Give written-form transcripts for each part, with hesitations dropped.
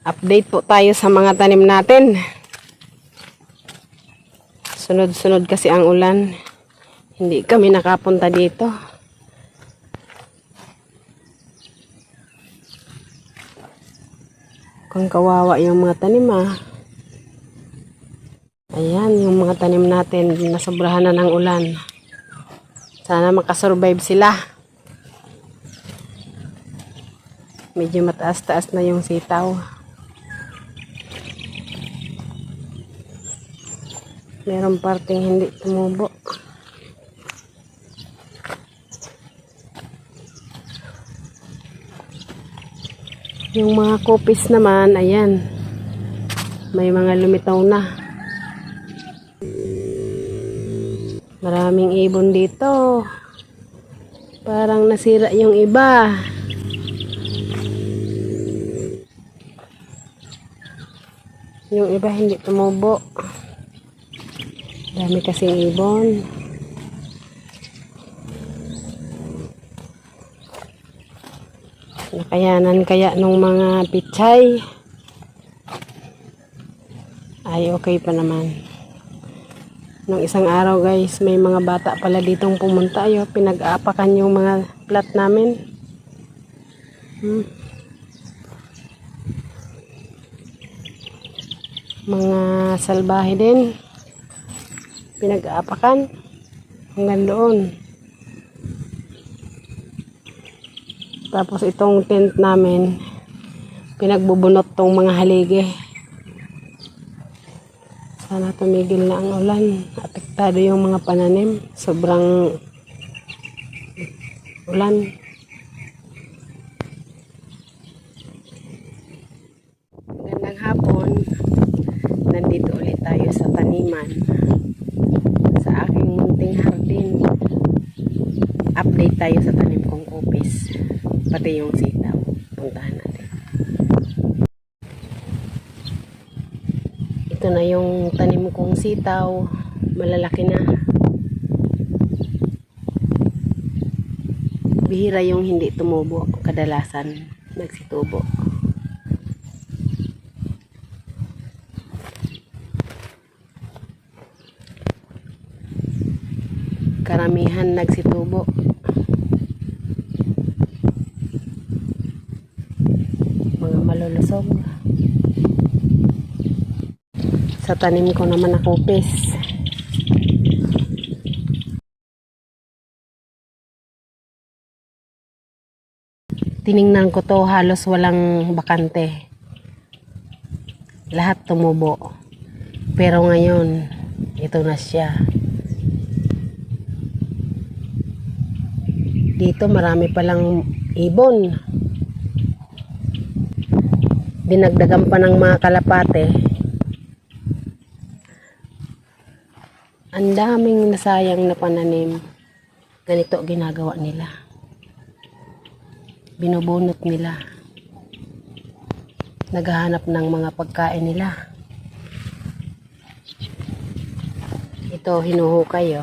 Update po tayo sa mga tanim natin. Sunod-sunod kasi ang ulan. Hindi kami nakapunta dito. Kung kawawa yung mga tanim Ayan, yung mga tanim natin, nasobrahan na ng ulan. Sana makasurvive sila. Medyo mataas-taas na yung sitaw. Merong parteng hindi tumubo. Yung mga kopis naman, ayan. May mga lumitaw na. Maraming ibon dito. Parang nasira yung iba. Yung iba hindi tumubo. Dami kasing ibon. Nakayanan kaya nung mga pichay. Ay okay pa naman. Nung isang araw guys, may mga bata pala ditong pumunta. Pinag-aapakan yung mga plat namin. Mga salbahe din. Pinag-aapakan. Hanggang doon. Tapos itong tent namin, pinagbubunot tong mga haligi. Sana tumigil na ang ulan. Apektado yung mga pananim. Sobrang ulan. Magandang hapon. Nandito ulit tayo sa taniman. Sa aking munting hardin. Update tayo sa tanim kong kopis. Pati yung sitaw. Puntahan natin. Ito na yung tanim kong sitaw. Malalaki na. Bihira yung hindi tumubo. Kadalasan nagsitubo. Karamihan nagsitubo. Mga malulusog. Sa tanim ko naman na kopis. Tiningnan ko to, halos walang bakante. Lahat tumubo. Pero ngayon, ito na siya. Dito marami palang ibon. Dinagdagan pa ng mga kalapate. Ang daming nasayang na pananim. Ganito ginagawa nila. Binubunot nila. Naghahanap ng mga pagkain nila. Ito hinuhukay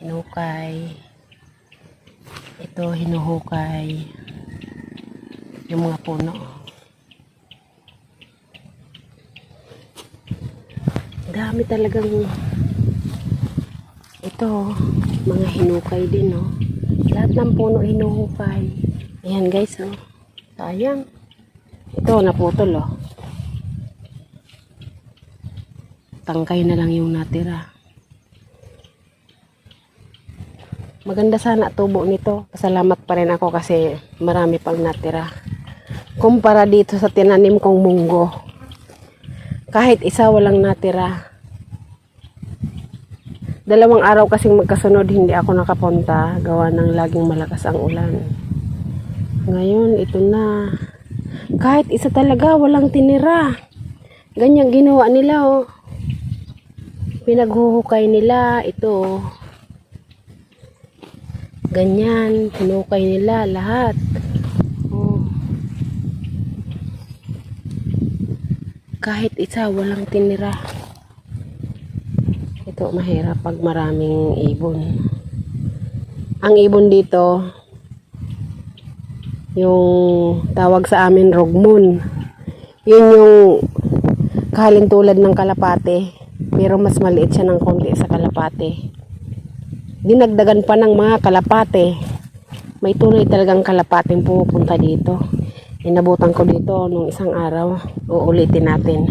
Hinukay. Ito hinuhukay. Yung mga puno. Dami talagang ito, mga hinukay din lahat ng puno hinuhukay. Ayan guys sayang. Ito naputol tangkay na lang yung natira. Maganda sana tubo nito. Pasalamat pa rin ako kasi marami pang natira kumpara dito sa tinanim kong munggo. Kahit isa walang natira. Dalawang araw kasing magkasunod hindi ako nakapunta. Gawa ng laging malakas ang ulan. Ngayon, ito na. Kahit isa talaga walang tinira. Ganyan ginawa nila Pinaghuhukay nila. Ito ganyan. Hinukay nila lahat. Kahit isa walang tinira. Ito mahirap pag maraming ibon. Ang ibon dito Yung tawag sa amin rogmon. Yun yung kahalintulad ng kalapate. Pero mas maliit siya ng konti sa kalapate. Dinagdagan pa ng mga kalapate. May tunay talagang kalapating pumupunta dito. Inabutan ko dito nung isang araw. Uulitin natin.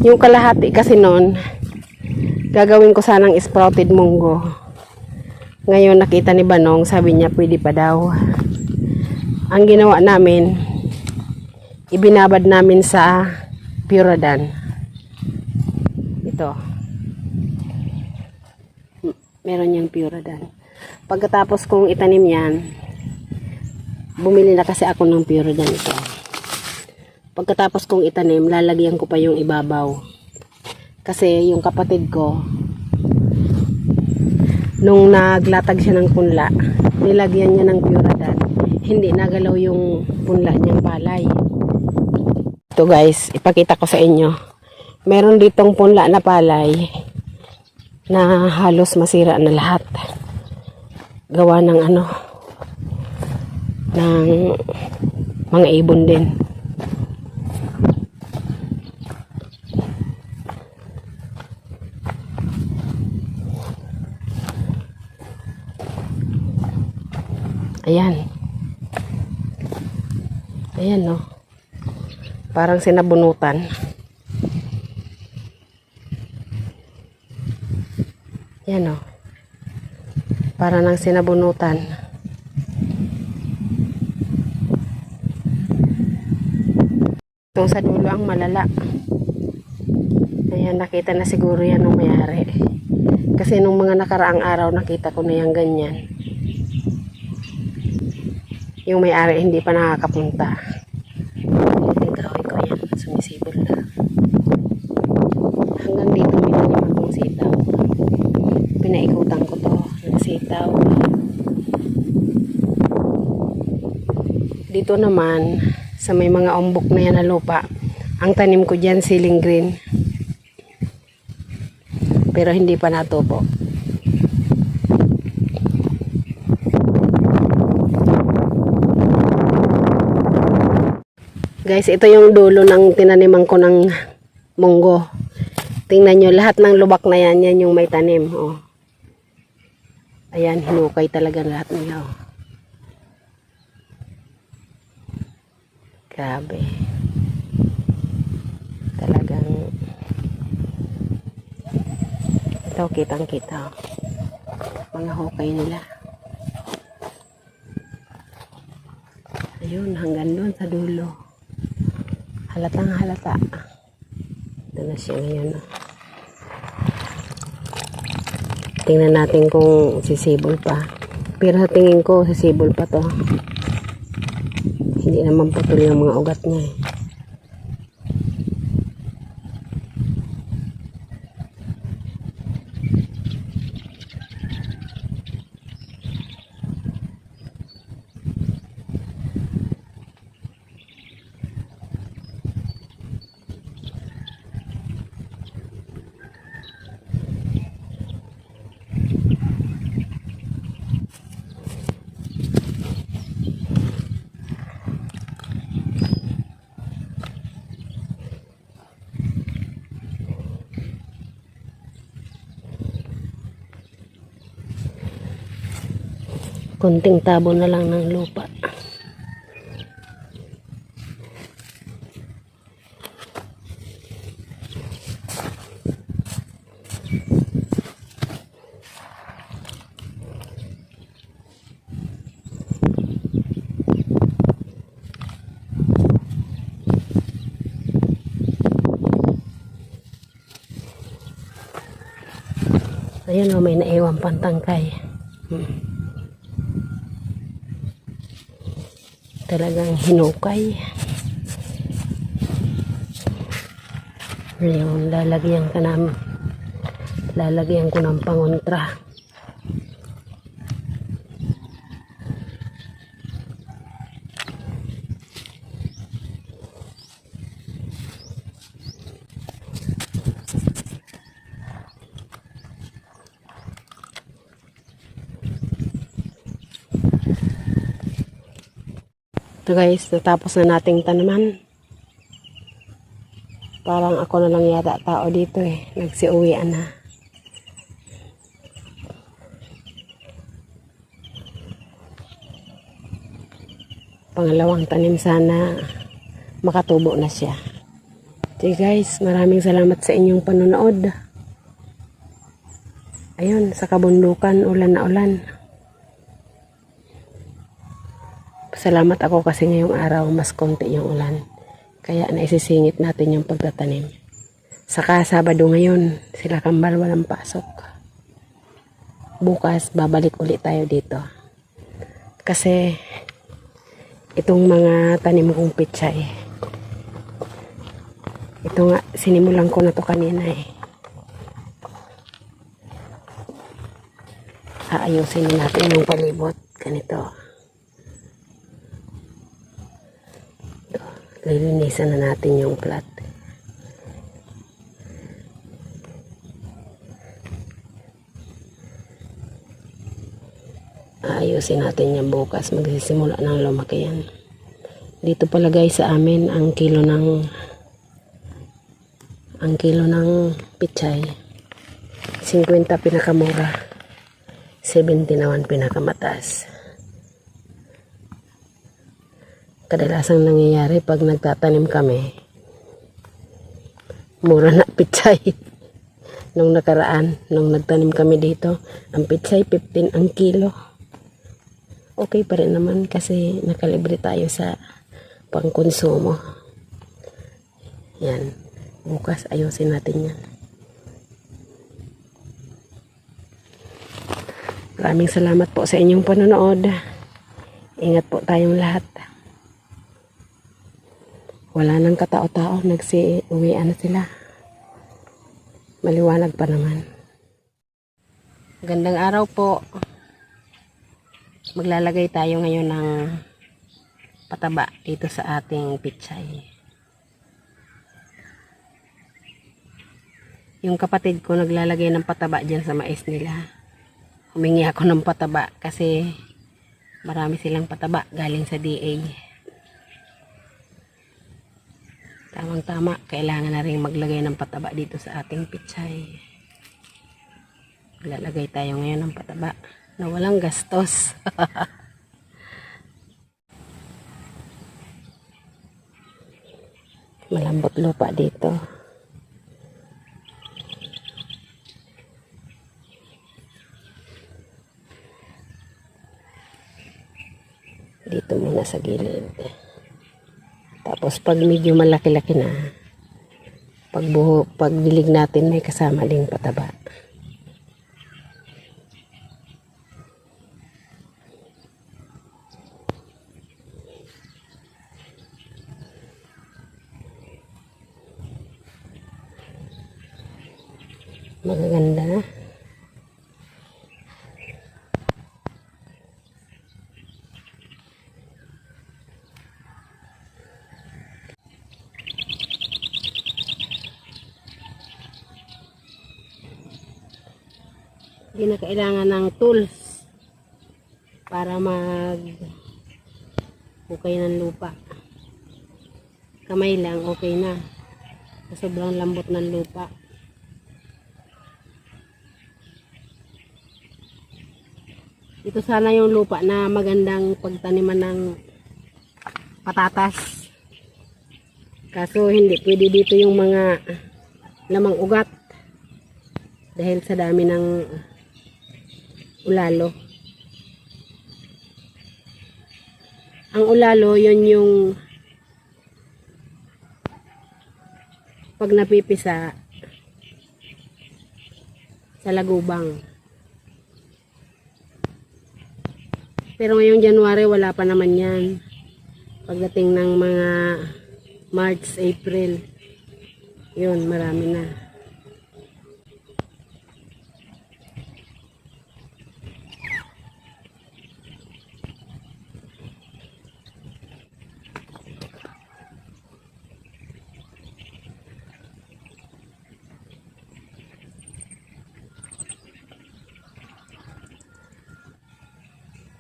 Yung kalahati kasi noon, gagawin ko sanang sprouted munggo. Ngayon nakita ni Banong, sabi niya pwede pa daw. Ang ginawa namin, ibinabad namin sa Puradan. Ito. Meron niyang Puradan. Pagkatapos kong itanim yan, bumili na kasi ako ng Puradan ito. Pagkatapos kong itanim, lalagyan ko pa yung ibabaw. Kasi yung kapatid ko, nung naglatag siya ng punla, nilagyan niya ng Puradan. Hindi nagalaw yung punla niyang palay. Ito guys, ipakita ko sa inyo. Meron ditong punla na palay na halos masira na lahat. Gawa ng ng mga ibon din. Ayan. Ayan, no. Parang sinabunutan. Ayan, no. Para nang sinabunutan. Itong sa dulo ang malala. Ayan, nakita na siguro yan ng may-ari. Kasi nung mga nakaraang araw, nakita ko na yan ganyan. Yung may-ari hindi pa nakakapunta. Gawin ko yan. Sumisibol na. Hanggang dito may naman itong sitaw. Pinaikutan ko to ng sitaw. Dito naman, sa may mga umbok na yan na lupa, ang tanim ko dyan siling green. Pero hindi pa natubo. Guys, ito yung dulo ng tinaniman ko ng munggo. Tingnan nyo, lahat ng lubak na yan, yan yung may tanim. Oh. Ayan, hinukay talaga lahat nila. Oh. Grabe. Talagang ito, kitang-kita. Mga hukay nila. Ayun, hanggang doon sa dulo. Halatang halata. Ito na siya ngayon. Tingnan natin kung sisibol pa. Pero sa tingin ko, sisibol pa to. Hindi naman putol yung mga ugat niya eh. Kunting tabo na lang ng lupa. Ayun o, may naiwan pantangkay. Talagang hinukay. Ngayon, lalagyan ko ng pangontra. Guys, natapos na nating tanaman. Parang ako na lang yata tao dito eh. Nagsiuwian na. Pangalawang tanim sana makatubo na siya. Okay guys, maraming salamat sa inyong panonood. Ayun, sa kabundukan, ulan na ulan. Salamat ako kasi ngayong araw mas konti yung ulan. Kaya naisisingit natin yung pagtatanim. Saka Sabado ngayon, sila kambal walang pasok. Bukas, babalik ulit tayo dito. Kasi, itong mga tanim kong pichay. Ito nga, sinimulan ko na to kanina eh. Aayusin natin yung palibot. Ganito. Lilinisan na natin yung plat. Ayusin natin yan bukas. Magsisimula ng lumaki yan. Dito pala guys sa amin ang kilo ng pichay 50 pinakamura, 70 naman pinakamataas. Kadalasang nangyayari pag nagtatanim kami, mura na pichay. Nung nakaraan, nung nagtanim kami dito, ang pichay 15 ang kilo. Okay pa rin naman kasi nakalibre tayo sa pangkonsumo. Yan. Bukas ayusin natin yan. Maraming salamat po sa inyong panonood. Ingat po tayong lahat. Wala nang katao-tao, nagsi-uwian na sila. Maliwanag pa naman. Gandang araw po. Maglalagay tayo ngayon ng pataba dito sa ating pichay. Yung kapatid ko naglalagay ng pataba dyan sa mais nila. Humingi ako ng pataba kasi marami silang pataba galing sa DA. Tamang-tama, kailangan na rin maglagay ng pataba dito sa ating pichay. Maglalagay tayo ngayon ng pataba na walang gastos. Malambot lupa dito. Dito muna sa gilid. Tapos pag medyo malaki-laki na, pag dilig natin may kasama ding pataba. Magaganda na. Hindi na kailangan ng tools para hukay ng lupa. Kamay lang, okay na. Sobrang lambot ng lupa. Ito sana yung lupa na magandang pagtaniman ng patatas. Kaso hindi pwede dito yung mga lamang ugat. Dahil sa dami ng ulalo. Ang ulalo, yun yung pag napipisa sa lagubang. Pero ngayong January, wala pa naman yan. Pagdating ng mga March, April, yun, marami na.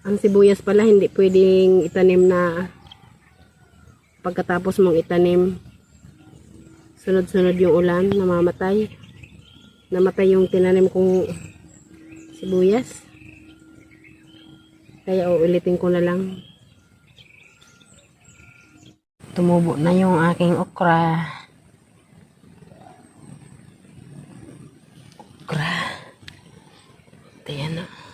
Ang sibuyas pala hindi pwedeng itanim na pagkatapos mong itanim, sunod-sunod yung ulan, namamatay. Namatay yung tinanim kong sibuyas. Kaya uulitin ko na lang. Tumubo na yung aking okra. Okra. Ito yan, oh.